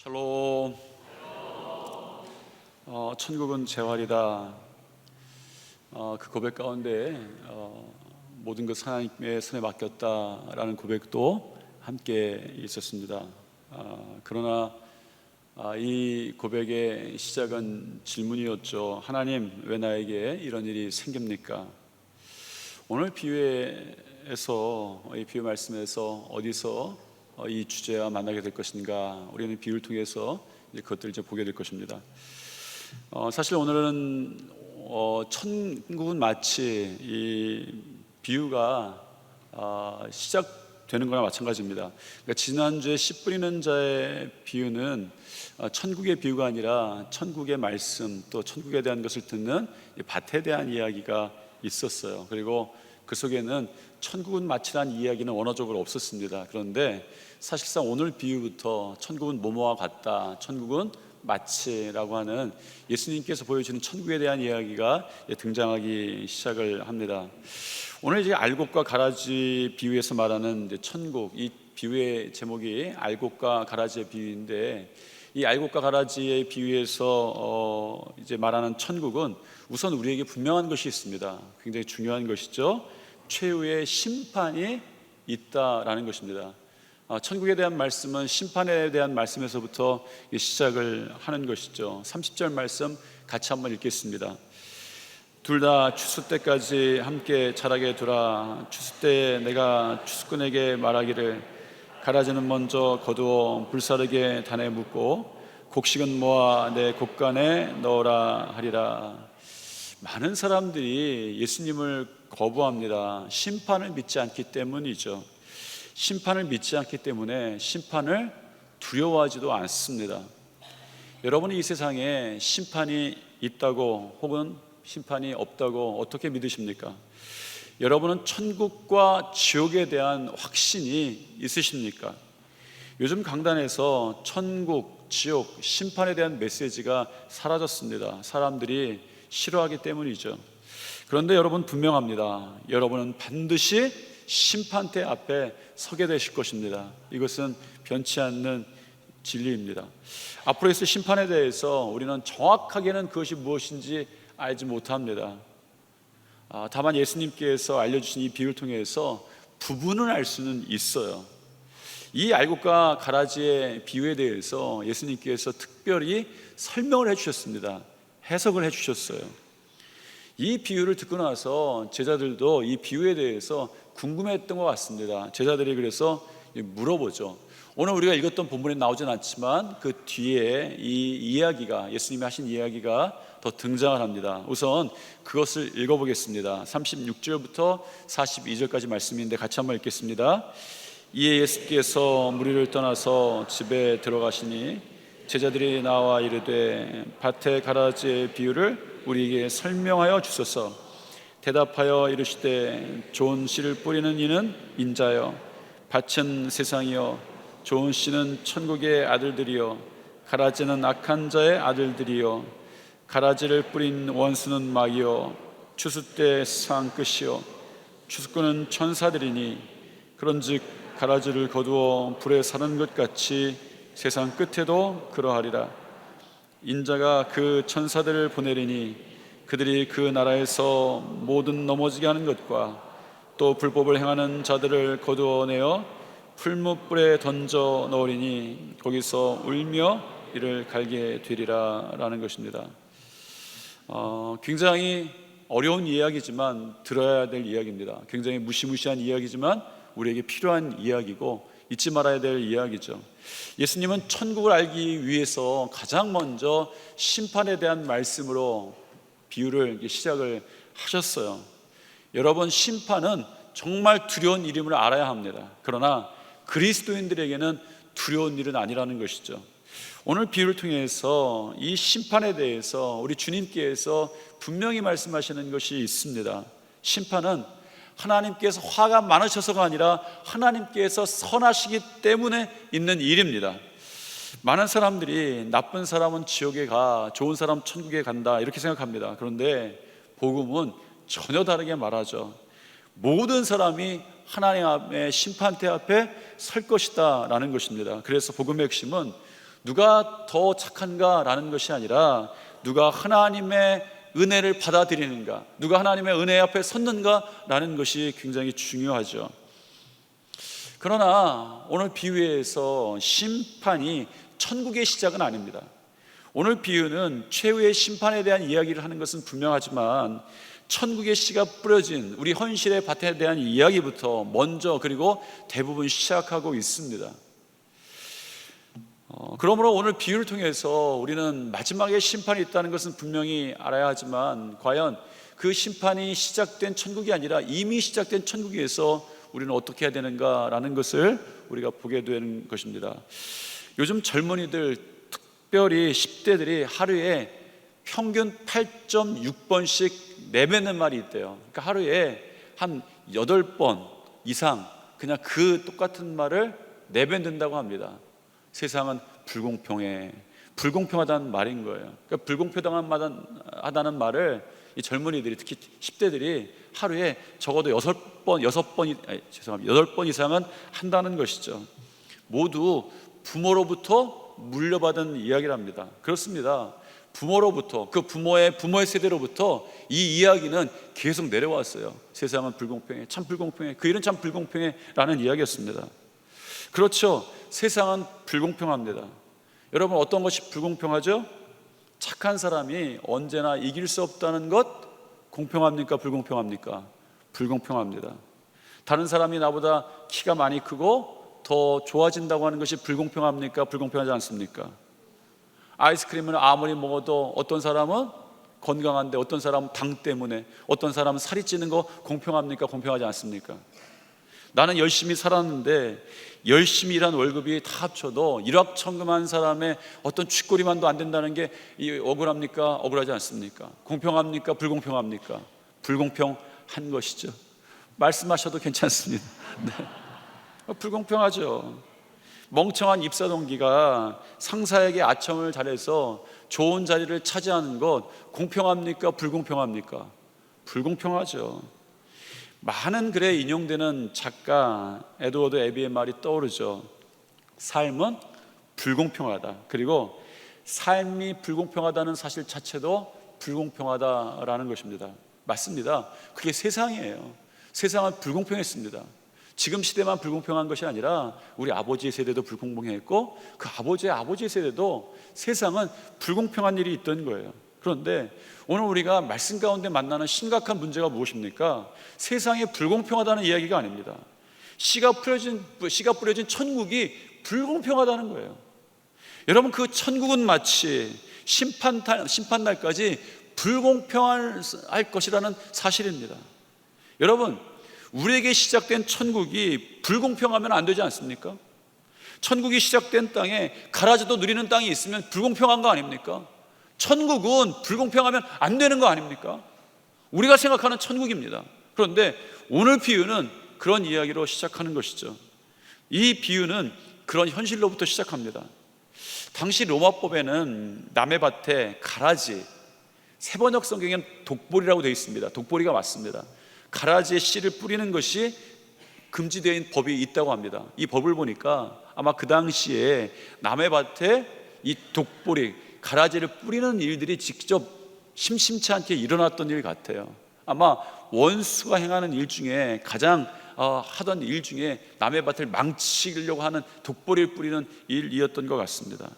샬롬. 천국은 재활이다. 그 고백 가운데 모든 것 하나님의 손에 맡겼다라는 고백도 함께 있었습니다. 그러나 이 고백의 시작은 질문이었죠. 하나님, 왜 나에게 이런 일이 생깁니까? 오늘 비유에서, 이 비유 말씀에서 어디서 이 주제와 만나게 될 것인가, 우리는 비유를 통해서 그것들을 이제 보게 될 것입니다. 사실 오늘은 천국은 마치 이 비유가 시작되는 거나 마찬가지입니다. 그러니까 지난주에 씨 뿌리는 자의 비유는 천국의 비유가 아니라 천국의 말씀, 또 천국에 대한 것을 듣는 밭에 대한 이야기가 있었어요. 그리고 그 속에는 천국은 마치란 이야기는 원어적으로 없었습니다. 그런데 사실상 오늘 비유부터 천국은 뭐뭐와 같다, 천국은 마치라고 하는 예수님께서 보여주는 천국에 대한 이야기가 등장하기 시작을 합니다. 오늘 이제 알곡과 가라지 비유에서 말하는 이제 천국, 이 비유의 제목이 알곡과 가라지의 비유인데, 이 알곡과 가라지의 비유에서 이제 말하는 천국은 우선 우리에게 분명한 것이 있습니다. 굉장히 중요한 것이죠. 최후의 심판이 있다라는 것입니다. 천국에 대한 말씀은 심판에 대한 말씀에서부터 시작을 하는 것이죠. 30절 말씀 같이 한번 읽겠습니다. 둘 다 추수 때까지 함께 자라게 두라. 추수 때에 내가 추수꾼에게 말하기를 가라지는 먼저 거두어 불사르게 단에 묻고 곡식은 모아 내 곡간에 넣으라 하리라. 많은 사람들이 예수님을 거부합니다. 심판을 믿지 않기 때문이죠. 심판을 믿지 않기 때문에 심판을 두려워하지도 않습니다. 여러분이 이 세상에 심판이 있다고 혹은 심판이 없다고 어떻게 믿으십니까? 여러분은 천국과 지옥에 대한 확신이 있으십니까? 요즘 강단에서 천국, 지옥, 심판에 대한 메시지가 사라졌습니다. 사람들이 싫어하기 때문이죠. 그런데 여러분 분명합니다. 여러분은 반드시 심판대 앞에 서게 되실 것입니다. 이것은 변치 않는 진리입니다. 앞으로 있을 심판에 대해서 우리는 정확하게는 그것이 무엇인지 알지 못합니다. 다만 예수님께서 알려주신 이 비유를 통해서 부분을 알 수는 있어요. 이 알곡과 가라지의 비유에 대해서 예수님께서 특별히 설명을 해주셨습니다. 해석을 해주셨어요. 이 비유를 듣고 나서 제자들도 이 비유에 대해서 궁금했던 것 같습니다. 제자들이 그래서 물어보죠. 오늘 우리가 읽었던 본문에 나오진 않지만 그 뒤에 이 이야기가, 예수님이 하신 이야기가 더 등장을 합니다. 우선 그것을 읽어보겠습니다. 36절부터 42절까지 말씀인데 같이 한번 읽겠습니다. 이에 예수께서 무리를 떠나서 집에 들어가시니 제자들이 나와 이르되 밭에 가라지의 비유를 우리에게 설명하여 주소서. 대답하여 이르시되 좋은 씨를 뿌리는 이는 인자여 밭은 세상이요 좋은 씨는 천국의 아들들이요 가라지는 악한 자의 아들들이요 가라지를 뿌린 원수는 마귀요 추수 때 세상 끝이요 추수꾼은 천사들이니 그런즉 가라지를 거두어 불에 사는 것 같이 세상 끝에도 그러하리라. 인자가 그 천사들을 보내리니 그들이 그 나라에서 모든 넘어지게 하는 것과 또 불법을 행하는 자들을 거두어내어 풀무불에 던져 넣으리니 거기서 울며 이를 갈게 되리라 라는 것입니다. 굉장히 어려운 이야기지만 들어야 될 이야기입니다. 굉장히 무시무시한 이야기지만 우리에게 필요한 이야기고 잊지 말아야 될 이야기죠. 예수님은 천국을 알기 위해서 가장 먼저 심판에 대한 말씀으로 비유를 시작을 하셨어요. 여러분, 심판은 정말 두려운 일임을 알아야 합니다. 그러나 그리스도인들에게는 두려운 일은 아니라는 것이죠. 오늘 비유를 통해서 이 심판에 대해서 우리 주님께서 분명히 말씀하시는 것이 있습니다. 심판은 하나님께서 화가 많으셔서가 아니라 하나님께서 선하시기 때문에 있는 일입니다. 많은 사람들이 나쁜 사람은 지옥에 가, 좋은 사람 천국에 간다 이렇게 생각합니다. 그런데 복음은 전혀 다르게 말하죠. 모든 사람이 하나님 앞에 심판대 앞에 설 것이다 라는 것입니다. 그래서 복음의 핵심은 누가 더 착한가라는 것이 아니라 누가 하나님의 은혜를 받아들이는가, 누가 하나님의 은혜 앞에 섰는가라는 것이 굉장히 중요하죠. 그러나 오늘 비유에서 심판이 천국의 시작은 아닙니다. 오늘 비유는 최후의 심판에 대한 이야기를 하는 것은 분명하지만 천국의 씨가 뿌려진 우리 현실의 밭에 대한 이야기부터 먼저 그리고 대부분 시작하고 있습니다. 그러므로 오늘 비유를 통해서 우리는 마지막에 심판이 있다는 것은 분명히 알아야 하지만 과연 그 심판이 시작된 천국이 아니라 이미 시작된 천국에서 우리는 어떻게 해야 되는가라는 것을 우리가 보게 되는 것입니다. 요즘 젊은이들, 특별히 10대들이 하루에 평균 8.6번씩 내뱉는 말이 있대요. 그러니까 하루에 한 8번 이상 그냥 그 똑같은 말을 내뱉는다고 합니다. 세상은 불공평해, 불공평하다는 말인 거예요. 그러니까 불공평하다는 말을 이 젊은이들이, 특히 10대들이 하루에 적어도 8번 이상은 한다는 것이죠. 모두 부모로부터 물려받은 이야기랍니다. 그렇습니다. 부모로부터, 그 부모의 세대로부터 이 이야기는 계속 내려왔어요. 세상은 불공평해, 참 불공평해, 그 일은 참 불공평해 라는 이야기였습니다. 그렇죠. 세상은 불공평합니다. 여러분, 어떤 것이 불공평하죠? 착한 사람이 언제나 이길 수 없다는 것 공평합니까? 불공평합니까? 불공평합니다. 다른 사람이 나보다 키가 많이 크고 더 좋아진다고 하는 것이 불공평합니까? 불공평하지 않습니까? 아이스크림을 아무리 먹어도 어떤 사람은 건강한데 어떤 사람은 당 때문에, 어떤 사람은 살이 찌는 거 공평합니까? 공평하지 않습니까? 나는 열심히 살았는데 열심히 일한 월급이 다 합쳐도 일확천금한 사람의 어떤 쥐꼬리만도 안 된다는 게 억울합니까? 억울하지 않습니까? 공평합니까? 불공평합니까? 불공평한 것이죠. 말씀하셔도 괜찮습니다. 네. 불공평하죠. 멍청한 입사 동기가 상사에게 아첨을 잘해서 좋은 자리를 차지하는 것 공평합니까? 불공평합니까? 불공평하죠. 많은 글에 인용되는 작가 에드워드 애비의 말이 떠오르죠. 삶은 불공평하다. 그리고 삶이 불공평하다는 사실 자체도 불공평하다라는 것입니다. 맞습니다. 그게 세상이에요. 세상은 불공평했습니다. 지금 시대만 불공평한 것이 아니라 우리 아버지의 세대도 불공평했고 그 아버지의 세대도 세상은 불공평한 일이 있던 거예요. 그런데 오늘 우리가 말씀 가운데 만나는 심각한 문제가 무엇입니까? 세상이 불공평하다는 이야기가 아닙니다. 씨가 뿌려진 천국이 불공평하다는 거예요. 여러분, 그 천국은 마치 심판날까지 불공평할 것이라는 사실입니다. 여러분, 우리에게 시작된 천국이 불공평하면 안 되지 않습니까? 천국이 시작된 땅에 가라지도 누리는 땅이 있으면 불공평한 거 아닙니까? 천국은 불공평하면 안 되는 거 아닙니까? 우리가 생각하는 천국입니다. 그런데 오늘 비유는 그런 이야기로 시작하는 것이죠. 이 비유는 그런 현실로부터 시작합니다. 당시 로마법에는 남의 밭에 가라지, 세번역 성경에는 독보리라고 되어 있습니다. 독보리가 맞습니다. 가라지에 씨를 뿌리는 것이 금지되어 있는 법이 있다고 합니다. 이 법을 보니까 아마 그 당시에 남의 밭에 이 독보리, 가라지를 뿌리는 일들이 직접 심심치 않게 일어났던 일 같아요. 아마 원수가 행하는 일 중에 가장 하던 일 중에 남의 밭을 망치려고 하는 독보리를 뿌리는 일이었던 것 같습니다.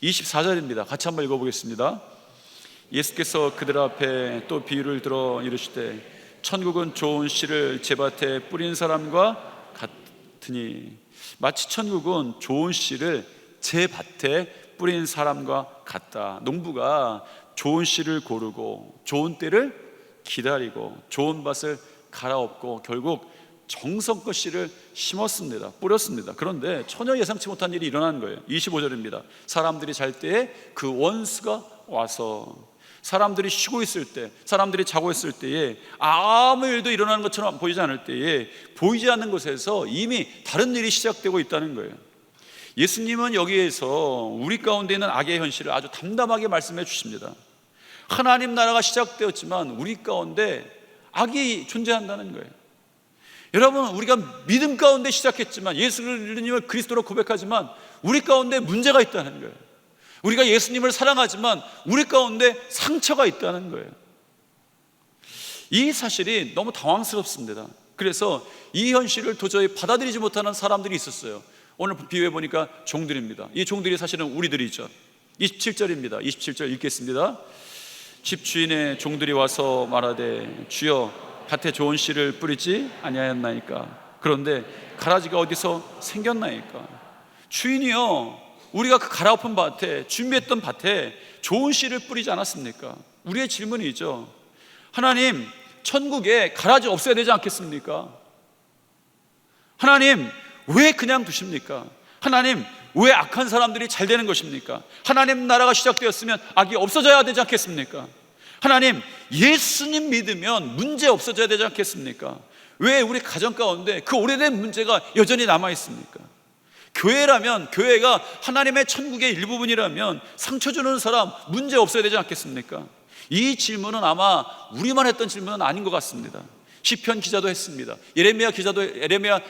24절입니다. 같이 한번 읽어보겠습니다. 예수께서 그들 앞에 또 비유를 들어 이르시되 천국은 좋은 씨를 제 밭에 뿌린 사람과 같으니, 마치 천국은 좋은 씨를 제 밭에 뿌린 사람과 같다. 농부가 좋은 씨를 고르고 좋은 때를 기다리고 좋은 밭을 갈아엎고 결국 정성껏 씨를 심었습니다. 뿌렸습니다. 그런데 전혀 예상치 못한 일이 일어나는 거예요. 25절입니다. 사람들이 잘 때에 그 원수가 와서, 사람들이 쉬고 있을 때, 사람들이 자고 있을 때에, 아무 일도 일어나는 것처럼 보이지 않을 때에, 보이지 않는 곳에서 이미 다른 일이 시작되고 있다는 거예요. 예수님은 여기에서 우리 가운데 있는 악의 현실을 아주 담담하게 말씀해 주십니다. 하나님 나라가 시작되었지만 우리 가운데 악이 존재한다는 거예요. 여러분, 우리가 믿음 가운데 시작했지만, 예수님을 그리스도로 고백하지만 우리 가운데 문제가 있다는 거예요. 우리가 예수님을 사랑하지만 우리 가운데 상처가 있다는 거예요. 이 사실이 너무 당황스럽습니다. 그래서 이 현실을 도저히 받아들이지 못하는 사람들이 있었어요. 오늘 비유해 보니까 종들입니다. 이 종들이 사실은 우리들이죠. 27절입니다. 27절 읽겠습니다. 집주인의 종들이 와서 말하되 주여 밭에 좋은 씨를 뿌리지 아니하였나이까. 그런데 가라지가 어디서 생겼나이까. 주인이요, 우리가 그 갈아엎은 밭에, 준비했던 밭에 좋은 씨를 뿌리지 않았습니까? 우리의 질문이죠. 하나님, 천국에 가라지 없어야 되지 않겠습니까? 하나님, 왜 그냥 두십니까? 하나님, 왜 악한 사람들이 잘 되는 것입니까? 하나님 나라가 시작되었으면 악이 없어져야 되지 않겠습니까? 하나님, 예수님 믿으면 문제 없어져야 되지 않겠습니까? 왜 우리 가정 가운데 그 오래된 문제가 여전히 남아 있습니까? 교회라면, 교회가 하나님의 천국의 일부분이라면 상처 주는 사람 문제 없어야 되지 않겠습니까? 이 질문은 아마 우리만 했던 질문은 아닌 것 같습니다. 시편 기자도 했습니다. 예레미야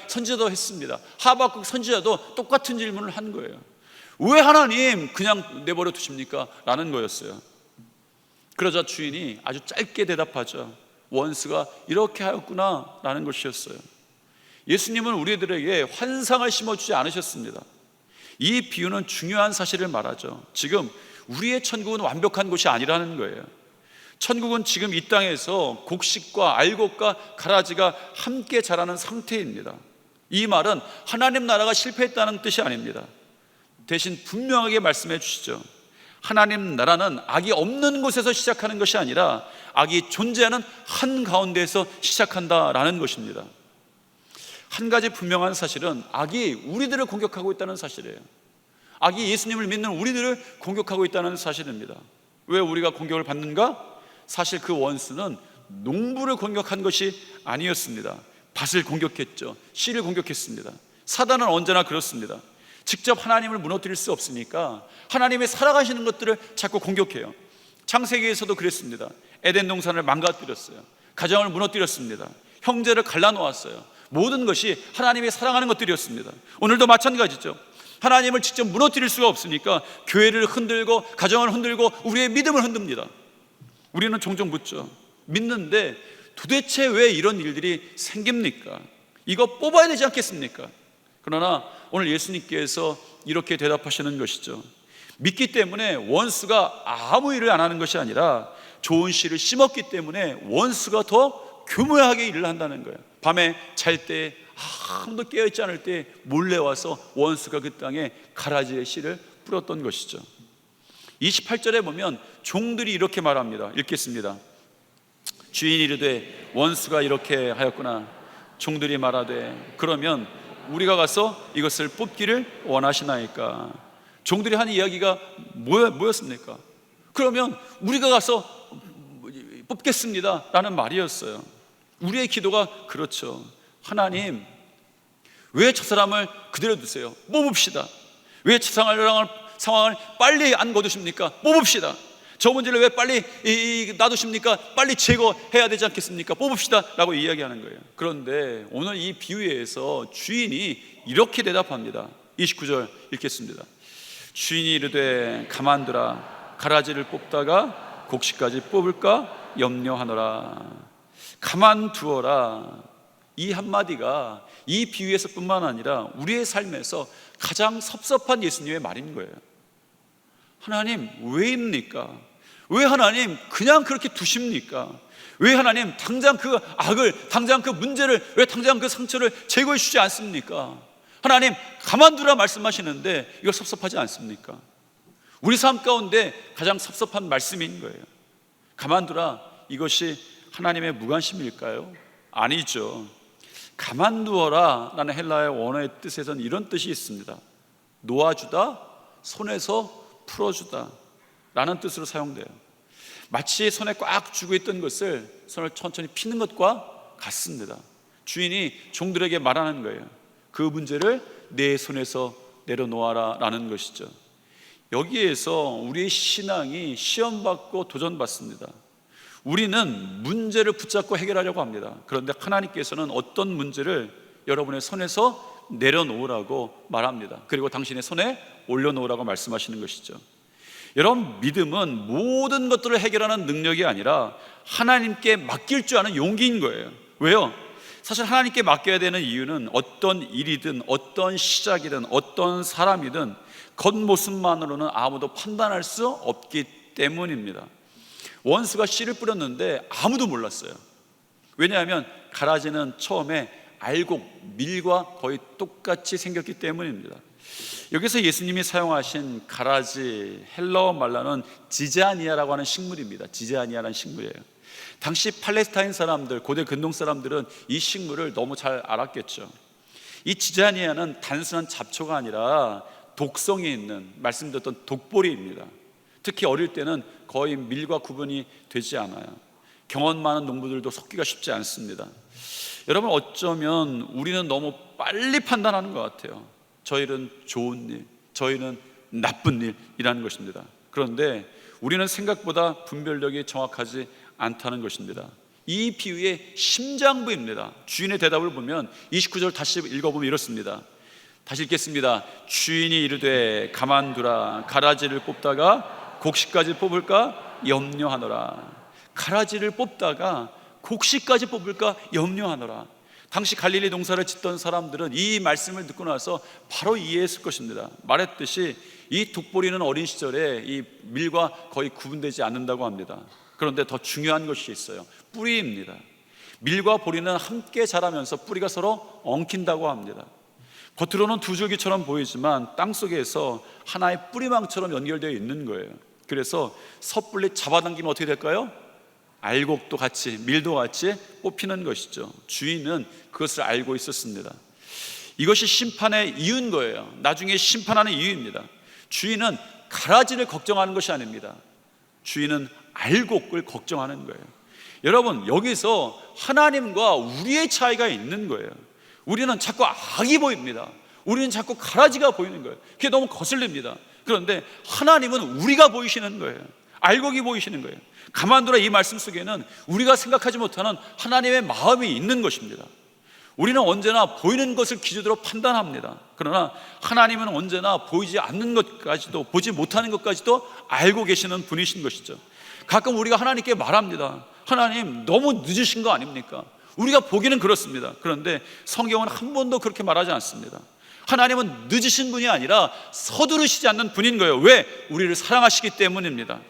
선지자도 했습니다. 하박국 선지자도 똑같은 질문을 한 거예요. 왜 하나님 그냥 내버려 두십니까? 라는 거였어요. 그러자 주인이 아주 짧게 대답하죠. 원수가 이렇게 하였구나 라는 것이었어요. 예수님은 우리들에게 환상을 심어주지 않으셨습니다. 이 비유는 중요한 사실을 말하죠. 지금 우리의 천국은 완벽한 곳이 아니라는 거예요. 천국은 지금 이 땅에서 곡식과 알곡과 가라지가 함께 자라는 상태입니다. 이 말은 하나님 나라가 실패했다는 뜻이 아닙니다. 대신 분명하게 말씀해 주시죠. 하나님 나라는 악이 없는 곳에서 시작하는 것이 아니라 악이 존재하는 한가운데에서 시작한다라는 것입니다. 한 가지 분명한 사실은 악이 우리들을 공격하고 있다는 사실이에요. 악이 예수님을 믿는 우리들을 공격하고 있다는 사실입니다. 왜 우리가 공격을 받는가? 사실 그 원수는 농부를 공격한 것이 아니었습니다. 밭을 공격했죠. 씨를 공격했습니다. 사단은 언제나 그렇습니다. 직접 하나님을 무너뜨릴 수 없으니까 하나님이 살아가시는 것들을 자꾸 공격해요. 창세기에서도 그랬습니다. 에덴 동산을 망가뜨렸어요. 가정을 무너뜨렸습니다. 형제를 갈라놓았어요. 모든 것이 하나님이 사랑하는 것들이었습니다. 오늘도 마찬가지죠. 하나님을 직접 무너뜨릴 수가 없으니까 교회를 흔들고 가정을 흔들고 우리의 믿음을 흔듭니다. 우리는 종종 묻죠. 믿는데 도대체 왜 이런 일들이 생깁니까? 이거 뽑아야 되지 않겠습니까? 그러나 오늘 예수님께서 이렇게 대답하시는 것이죠. 믿기 때문에 원수가 아무 일을 안 하는 것이 아니라 좋은 씨를 심었기 때문에 원수가 더 교묘하게 일을 한다는 거예요. 밤에 잘 때 아무도 깨어있지 않을 때 몰래 와서 원수가 그 땅에 가라지의 씨를 뿌렸던 것이죠. 28절에 보면 종들이 이렇게 말합니다. 읽겠습니다. 주인이 이르되 원수가 이렇게 하였구나. 종들이 말하되 그러면 우리가 가서 이것을 뽑기를 원하시나이까. 종들이 한 이야기가 뭐였습니까? 그러면 우리가 가서 뽑겠습니다 라는 말이었어요. 우리의 기도가 그렇죠. 하나님, 왜 저 사람을 그대로 두세요? 뽑읍시다. 왜 저 상황을 빨리 안 거두십니까? 뽑읍시다. 저 문제를 왜 빨리 놔두십니까? 빨리 제거해야 되지 않겠습니까? 뽑읍시다 라고 이야기하는 거예요. 그런데 오늘 이 비유에서 주인이 이렇게 대답합니다. 29절 읽겠습니다. 주인이 이르되 가만두라. 가라지를 뽑다가 곡식까지 뽑을까 염려하노라. 가만두어라. 이 한마디가 이 비유에서 뿐만 아니라 우리의 삶에서 가장 섭섭한 예수님의 말인 거예요. 하나님 왜입니까? 왜 하나님 그냥 그렇게 두십니까? 왜 하나님 당장 그 악을, 당장 그 문제를, 왜 당장 그 상처를 제거해 주지 않습니까? 하나님 가만두라 말씀하시는데 이거 섭섭하지 않습니까? 우리 삶 가운데 가장 섭섭한 말씀인 거예요. 가만두라, 이것이 하나님의 무관심일까요? 아니죠. 가만두어라 라는 헬라의 원어의 뜻에서는 이런 뜻이 있습니다. 놓아주다, 손에서 풀어주다 라는 뜻으로 사용돼요. 마치 손에 꽉 쥐고 있던 것을 손을 천천히 피는 것과 같습니다. 주인이 종들에게 말하는 거예요. 그 문제를 내 손에서 내려놓아라 라는 것이죠. 여기에서 우리의 신앙이 시험받고 도전받습니다. 우리는 문제를 붙잡고 해결하려고 합니다. 그런데 하나님께서는 어떤 문제를 여러분의 손에서 내려놓으라고 말합니다. 그리고 당신의 손에 올려놓으라고 말씀하시는 것이죠. 여러분, 믿음은 모든 것들을 해결하는 능력이 아니라 하나님께 맡길 줄 아는 용기인 거예요. 왜요? 사실 하나님께 맡겨야 되는 이유는 어떤 일이든 어떤 시작이든 어떤 사람이든 겉모습만으로는 아무도 판단할 수 없기 때문입니다. 원수가 씨를 뿌렸는데 아무도 몰랐어요. 왜냐하면 가라지는 처음에 알곡, 밀과 거의 똑같이 생겼기 때문입니다. 여기서 예수님이 사용하신 가라지, 헬라어 말로는 지자니아라고 하는 식물입니다. 지자니아라는 식물이에요. 당시 팔레스타인 사람들, 고대 근동 사람들은 이 식물을 너무 잘 알았겠죠. 이 지자니아는 단순한 잡초가 아니라 독성이 있는, 말씀드렸던 독보리입니다. 특히 어릴 때는 거의 밀과 구분이 되지 않아요. 경험 많은 농부들도 섞기가 쉽지 않습니다. 여러분, 어쩌면 우리는 너무 빨리 판단하는 것 같아요. 저희는 좋은 일, 저희는 나쁜 일이라는 것입니다. 그런데 우리는 생각보다 분별력이 정확하지 않다는 것입니다. 이 비유의 심장부입니다. 주인의 대답을 보면 29절 다시 읽어보면 이렇습니다. 다시 읽겠습니다. 주인이 이르되 가만두라. 가라지를 뽑다가 곡식까지 뽑을까 염려하노라. 가라지를 뽑다가 곡식까지 뽑을까 염려하노라. 당시 갈릴리 농사를 짓던 사람들은 이 말씀을 듣고 나서 바로 이해했을 것입니다. 말했듯이 이 독보리는 어린 시절에 이 밀과 거의 구분되지 않는다고 합니다. 그런데 더 중요한 것이 있어요. 뿌리입니다. 밀과 보리는 함께 자라면서 뿌리가 서로 엉킨다고 합니다. 겉으로는 두 줄기처럼 보이지만 땅속에서 하나의 뿌리망처럼 연결되어 있는 거예요. 그래서 섣불리 잡아당기면 어떻게 될까요? 알곡도 같이, 밀도 같이 뽑히는 것이죠. 주인은 그것을 알고 있었습니다. 이것이 심판의 이유인 거예요. 나중에 심판하는 이유입니다. 주인은 가라지를 걱정하는 것이 아닙니다. 주인은 알곡을 걱정하는 거예요. 여러분, 여기서 하나님과 우리의 차이가 있는 거예요. 우리는 자꾸 악이 보입니다. 우리는 자꾸 가라지가 보이는 거예요. 그게 너무 거슬립니다. 그런데 하나님은 우리가 보이시는 거예요. 알곡이 보이시는 거예요. 가만두라, 이 말씀 속에는 우리가 생각하지 못하는 하나님의 마음이 있는 것입니다. 우리는 언제나 보이는 것을 기준으로 판단합니다. 그러나 하나님은 언제나 보이지 않는 것까지도, 보지 못하는 것까지도 알고 계시는 분이신 것이죠. 가끔 우리가 하나님께 말합니다. 하나님, 너무 늦으신 거 아닙니까? 우리가 보기는 그렇습니다. 그런데 성경은 한 번도 그렇게 말하지 않습니다. 하나님은 늦으신 분이 아니라 서두르시지 않는 분인 거예요. 왜? 우리를 사랑하시기 때문입니다.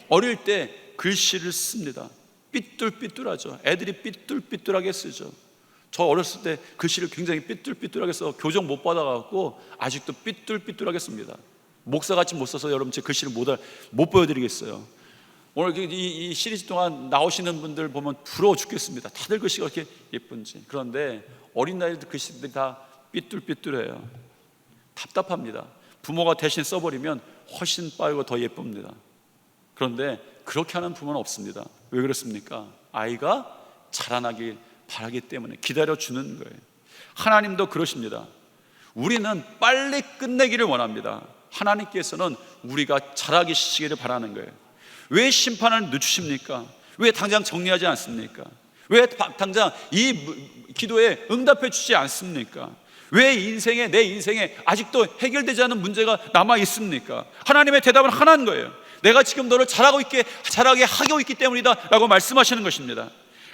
어릴 때 글씨를 씁니다. 삐뚤삐뚤하죠. 애들이 삐뚤삐뚤하게 쓰죠. 저 어렸을 때 글씨를 굉장히 삐뚤삐뚤하게 써 교정 못 받아갖고 아직도 삐뚤삐뚤하게 씁니다. 목사같이 못 써서 여러분 제 글씨를 못 보여드리겠어요. 오늘 이 시리즈 동안 나오시는 분들 보면 부러워 죽겠습니다. 다들 글씨가 이렇게 예쁜지. 그런데 어린 나이도 글씨들이 다 삐뚤삐뚤해요. 답답합니다. 부모가 대신 써버리면 훨씬 빠르고 더 예쁩니다. 그런데 그렇게 하는 부모는 없습니다. 왜 그렇습니까? 아이가 자라나길 바라기 때문에 기다려주는 거예요. 하나님도 그러십니다. 우리는 빨리 끝내기를 원합니다. 하나님께서는 우리가 자라기 시기를 바라는 거예요. 왜 심판을 늦추십니까? 왜 당장 정리하지 않습니까? 왜 당장 이 기도에 응답해 주지 않습니까? 왜 내 인생에 아직도 해결되지 않은 문제가 남아 있습니까? 하나님의 대답은 하나인 거예요. 내가 지금 너를 자라게 하고 있기 때문이다 라고 말씀하시는 것입니다.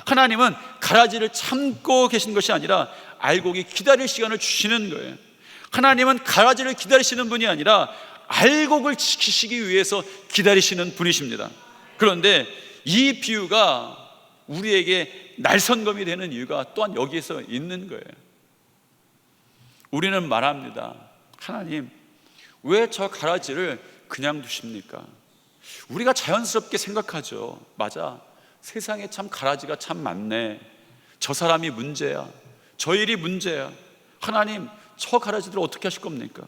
하나님은 가라지를 참고 계신 것이 아니라 알곡이 기다릴 시간을 주시는 거예요. 하나님은 가라지를 기다리시는 분이 아니라 알곡을 지키시기 위해서 기다리시는 분이십니다. 그런데 이 비유가 우리에게 날선검이 되는 이유가 또한 여기에서 있는 거예요. 우리는 말합니다. 하나님, 왜 저 가라지를 그냥 두십니까? 우리가 자연스럽게 생각하죠. 맞아, 세상에 참 가라지가 참 많네. 저 사람이 문제야, 저 일이 문제야. 하나님, 저 가라지들을 어떻게 하실 겁니까?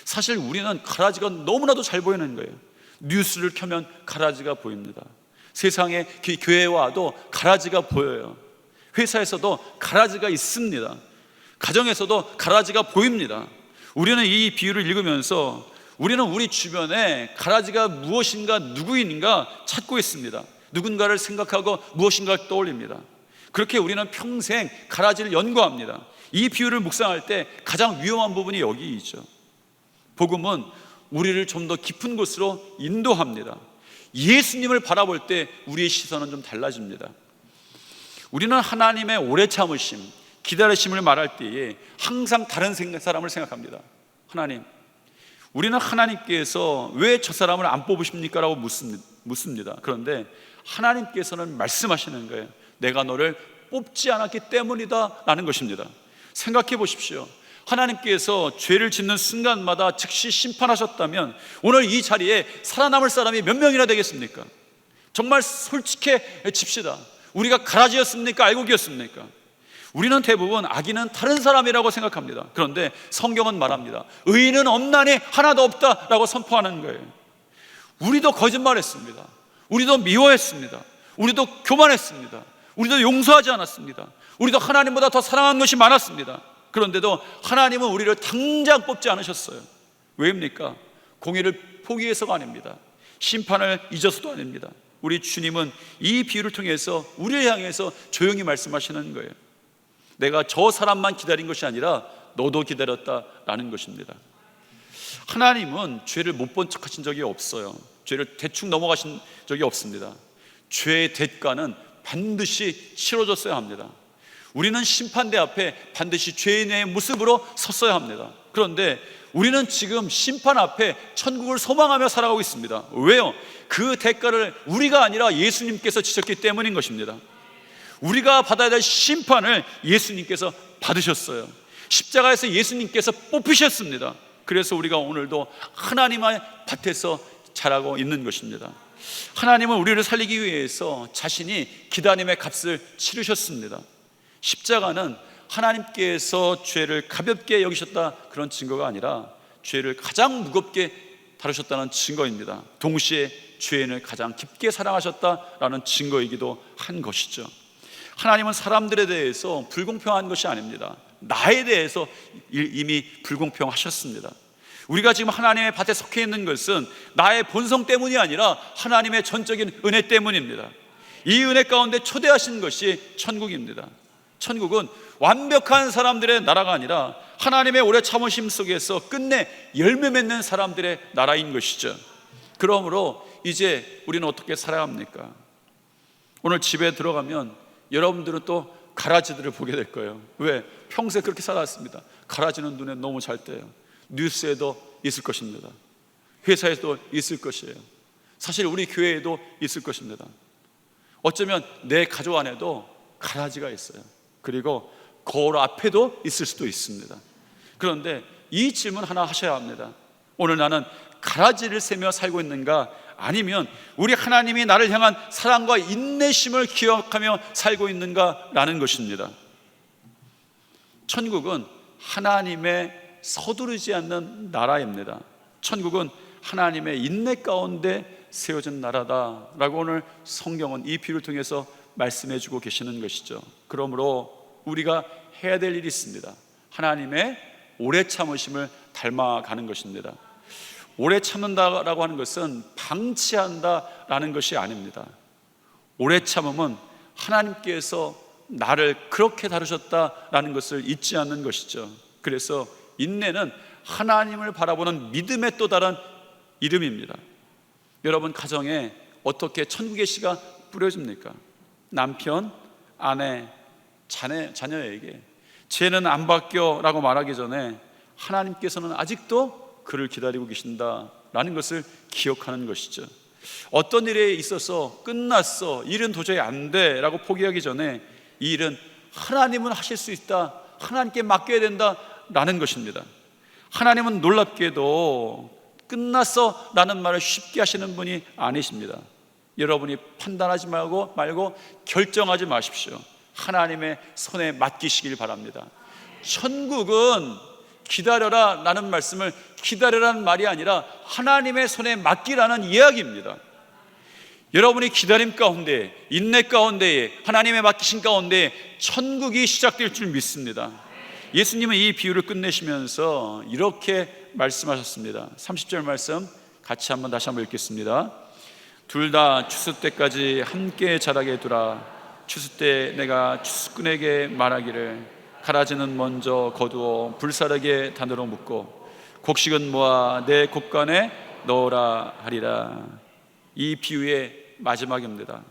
사실 우리는 가라지가 너무나도 잘 보이는 거예요. 뉴스를 켜면 가라지가 보입니다. 세상에 교회에 와도 가라지가 보여요. 회사에서도 가라지가 있습니다. 가정에서도 가라지가 보입니다. 우리는 이 비유를 읽으면서 우리는 우리 주변에 가라지가 무엇인가 누구인가 찾고 있습니다. 누군가를 생각하고 무엇인가를 떠올립니다. 그렇게 우리는 평생 가라지를 연구합니다. 이 비유를 묵상할 때 가장 위험한 부분이 여기이죠. 복음은 우리를 좀 더 깊은 곳으로 인도합니다. 예수님을 바라볼 때 우리의 시선은 좀 달라집니다. 우리는 하나님의 오래 참으심, 기다리심을 말할 때에 항상 다른 사람을 생각합니다. 하나님, 우리는 하나님께서 왜 저 사람을 안 뽑으십니까? 라고 묻습니다. 그런데 하나님께서는 말씀하시는 거예요. 내가 너를 뽑지 않았기 때문이다 라는 것입니다. 생각해 보십시오. 하나님께서 죄를 짓는 순간마다 즉시 심판하셨다면 오늘 이 자리에 살아남을 사람이 몇 명이나 되겠습니까? 정말 솔직해집시다. 우리가 가라지였습니까? 알곡이었습니까? 우리는 대부분 악인은 다른 사람이라고 생각합니다. 그런데 성경은 말합니다. 의인은 없나니 하나도 없다라고 선포하는 거예요. 우리도 거짓말했습니다. 우리도 미워했습니다. 우리도 교만했습니다. 우리도 용서하지 않았습니다. 우리도 하나님보다 더 사랑하는 것이 많았습니다. 그런데도 하나님은 우리를 당장 뽑지 않으셨어요. 왜입니까? 공의를 포기해서가 아닙니다. 심판을 잊어서도 아닙니다. 우리 주님은 이 비유를 통해서 우리를 향해서 조용히 말씀하시는 거예요. 내가 저 사람만 기다린 것이 아니라 너도 기다렸다라는 것입니다. 하나님은 죄를 못 본 척 하신 적이 없어요. 죄를 대충 넘어가신 적이 없습니다. 죄의 대가는 반드시 치러졌어야 합니다. 우리는 심판대 앞에 반드시 죄인의 모습으로 섰어야 합니다. 그런데 우리는 지금 심판 앞에 천국을 소망하며 살아가고 있습니다. 왜요? 그 대가를 우리가 아니라 예수님께서 지셨기 때문인 것입니다. 우리가 받아야 될 심판을 예수님께서 받으셨어요. 십자가에서 예수님께서 뽑히셨습니다. 그래서 우리가 오늘도 하나님의 밭에서 자라고 있는 것입니다. 하나님은 우리를 살리기 위해서 자신이 기다림의 값을 치르셨습니다. 십자가는 하나님께서 죄를 가볍게 여기셨다 그런 증거가 아니라 죄를 가장 무겁게 다루셨다는 증거입니다. 동시에 죄인을 가장 깊게 사랑하셨다라는 증거이기도 한 것이죠. 하나님은 사람들에 대해서 불공평한 것이 아닙니다. 나에 대해서 이미 불공평하셨습니다. 우리가 지금 하나님의 밭에 속해 있는 것은 나의 본성 때문이 아니라 하나님의 전적인 은혜 때문입니다. 이 은혜 가운데 초대하신 것이 천국입니다. 천국은 완벽한 사람들의 나라가 아니라 하나님의 오래 참으심 속에서 끝내 열매 맺는 사람들의 나라인 것이죠. 그러므로 이제 우리는 어떻게 살아야 합니까? 오늘 집에 들어가면 여러분들은 또 가라지들을 보게 될 거예요. 왜? 평소에 그렇게 살아왔습니다. 가라지는 눈에 너무 잘 띄어요. 뉴스에도 있을 것입니다. 회사에도 있을 것이에요. 사실 우리 교회에도 있을 것입니다. 어쩌면 내 가족 안에도 가라지가 있어요. 그리고 거울 앞에도 있을 수도 있습니다. 그런데 이 질문 하나 하셔야 합니다. 오늘 나는 가라지를 세며 살고 있는가? 아니면 우리 하나님이 나를 향한 사랑과 인내심을 기억하며 살고 있는가? 라는 것입니다. 천국은 하나님의 서두르지 않는 나라입니다. 천국은 하나님의 인내 가운데 세워진 나라다라고 오늘 성경은 이 비유를 통해서 말씀해 주고 계시는 것이죠. 그러므로 우리가 해야 될 일이 있습니다. 하나님의 오래 참으심을 닮아가는 것입니다. 오래 참는다라고 하는 것은 방치한다라는 것이 아닙니다. 오래 참음은 하나님께서 나를 그렇게 다루셨다라는 것을 잊지 않는 것이죠. 그래서 인내는 하나님을 바라보는 믿음의 또 다른 이름입니다. 여러분 가정에 어떻게 천국의 씨가 뿌려집니까? 남편, 아내, 자녀에게 죄는 안 바뀌어 라고 말하기 전에 하나님께서는 아직도 그를 기다리고 계신다라는 것을 기억하는 것이죠. 어떤 일에 있어서 끝났어, 일은 도저히 안 돼 라고 포기하기 전에 이 일은 하나님은 하실 수 있다, 하나님께 맡겨야 된다라는 것입니다. 하나님은 놀랍게도 끝났어 라는 말을 쉽게 하시는 분이 아니십니다. 여러분이 판단하지 말고 결정하지 마십시오. 하나님의 손에 맡기시길 바랍니다. 천국은 기다려라 라는 말씀을 기다려라는 말이 아니라 하나님의 손에 맡기라는 이야기입니다. 여러분이 기다림 가운데, 인내 가운데에, 하나님의 맡기신 가운데 천국이 시작될 줄 믿습니다. 예수님은 이 비유를 끝내시면서 이렇게 말씀하셨습니다. 30절 말씀 같이 다시 한번 읽겠습니다. 둘 다 추수 때까지 함께 자라게 두라. 추수 때 내가 추수꾼에게 말하기를 가라지는 먼저 거두어 불사르게 단으로 묶고 곡식은 모아 내 곡간에 넣으라 하리라. 이 비유의 마지막입니다.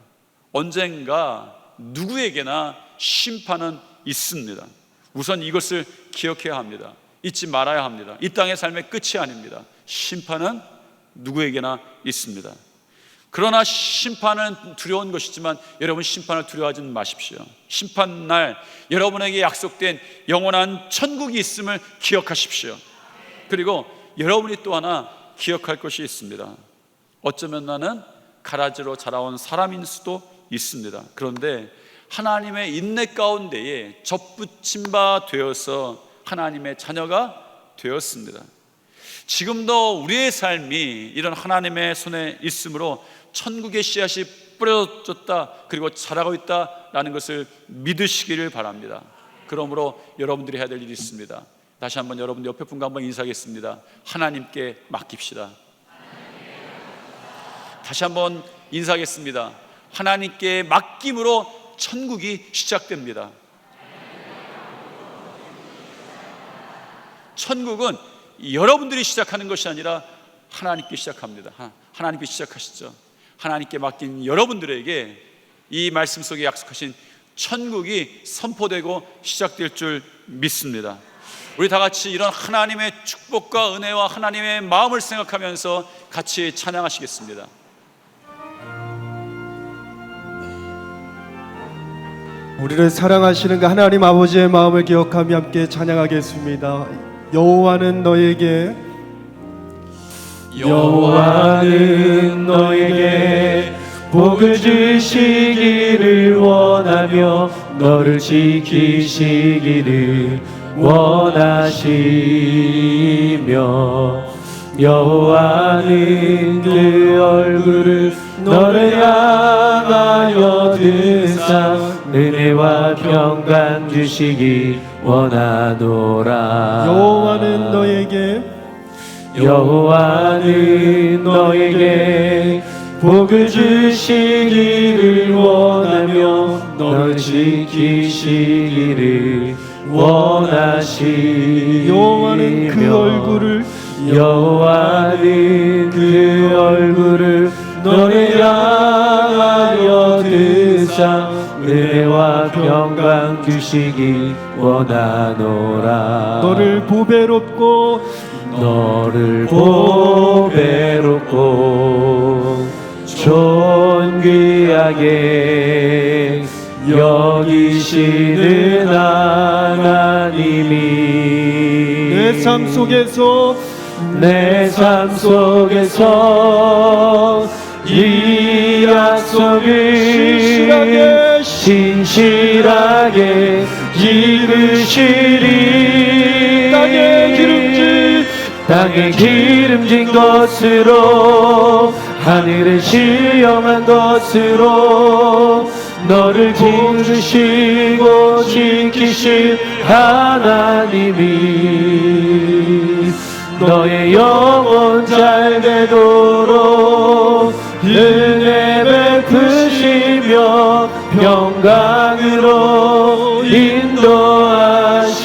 언젠가 누구에게나 심판은 있습니다. 우선 이것을 기억해야 합니다. 잊지 말아야 합니다. 이 땅의 삶의 끝이 아닙니다. 심판은 누구에게나 있습니다. 그러나 심판은 두려운 것이지만 여러분, 심판을 두려워하지 마십시오. 심판날 여러분에게 약속된 영원한 천국이 있음을 기억하십시오. 그리고 여러분이 또 하나 기억할 것이 있습니다. 어쩌면 나는 가라지로 자라온 사람일 수도 있습니다. 그런데 하나님의 인내 가운데에 접붙임 바 되어서 하나님의 자녀가 되었습니다. 지금도 우리의 삶이 이런 하나님의 손에 있으므로 천국의 씨앗이 뿌려졌다, 그리고 자라고 있다라는 것을 믿으시기를 바랍니다. 그러므로 여러분들이 해야 될 일이 있습니다. 다시 한번 여러분 옆에 분과 한번 인사하겠습니다. 하나님께 맡깁시다. 다시 한번 인사하겠습니다. 하나님께 맡김으로 천국이 시작됩니다. 천국은 여러분들이 시작하는 것이 아니라 하나님께 시작합니다. 하나님께 시작하시죠. 하나님께 맡긴 여러분들에게 이 말씀 속에 약속하신 천국이 선포되고 시작될 줄 믿습니다. 우리 다 같이 이런 하나님의 축복과 은혜와 하나님의 마음을 생각하면서 같이 찬양하시겠습니다. 우리를 사랑하시는 그 하나님 아버지의 마음을 기억하며 함께 찬양하겠습니다. 여호와는 너에게 복을 주시기를 원하며 너를 지키시기를 원하시며 여호와는 그 얼굴을 너를 향하여 드사 은혜와 평강 주시기 원하노라. 여호와는 너에게 복을 주시기를 원하며 너를 지키시기를 원하시며 여호와는 그 얼굴을 너를 향하여 드사 은혜와 평강 주시기 원하노라. 너를 보배롭고 존귀하게 여기시는 하나님이 내 삶 속에서 이 약속을 신실하게 이루시리. 땅에 기름진 것으로 하늘에 시험한 것으로 너를 부르시고 지키실 하나님이 너의 영혼 잘 되도록 은혜 베푸시며 평강으로 인도하시리.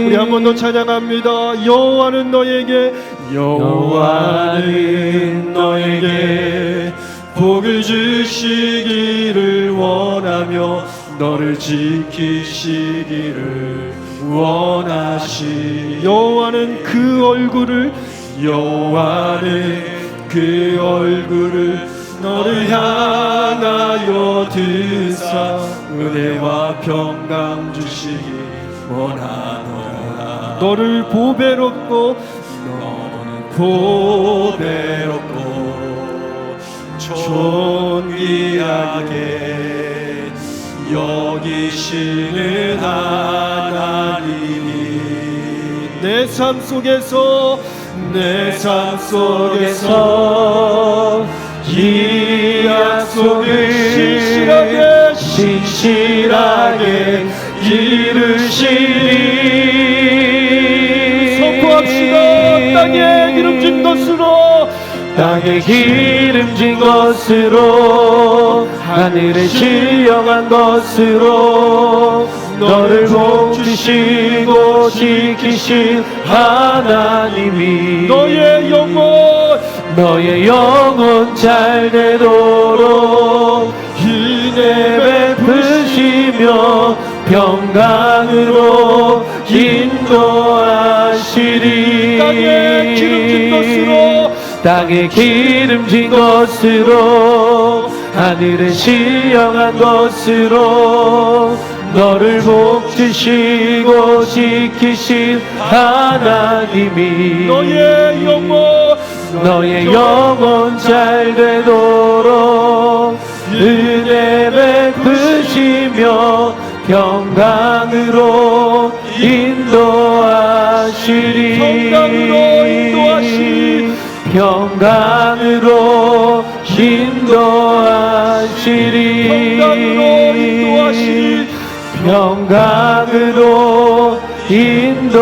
우리 한 번 더 찬양합니다. 여호와는 너에게 복을 주시기를 원하며 너를 지키시기를 원하시. 여호와는 그 얼굴을 너를 향하여 드사 은혜와 평강 주시기 원하노라. 너를 보배롭고 존귀하게 여기시는 하나님이 내 삶 속에서 이 약속을 신실하게 이루시리. 선포합시다. 땅에 기름진 것으로 땅에 기름진 것으로 하늘에 신령한 것으로 너를 복주시고 지키신 하나님이 너의 영혼 잘 되도록 은혜 베푸시며 평강으로 인도하시리. 땅에 기름진 것으로 하늘에 신령한 것으로 너를 복주시고 지키신 하나님이 너의 영혼 잘 되도록 은혜 베푸시며 평강으로 인도하시리. 평강으로 인도하시리. 평강으로 인도하시리.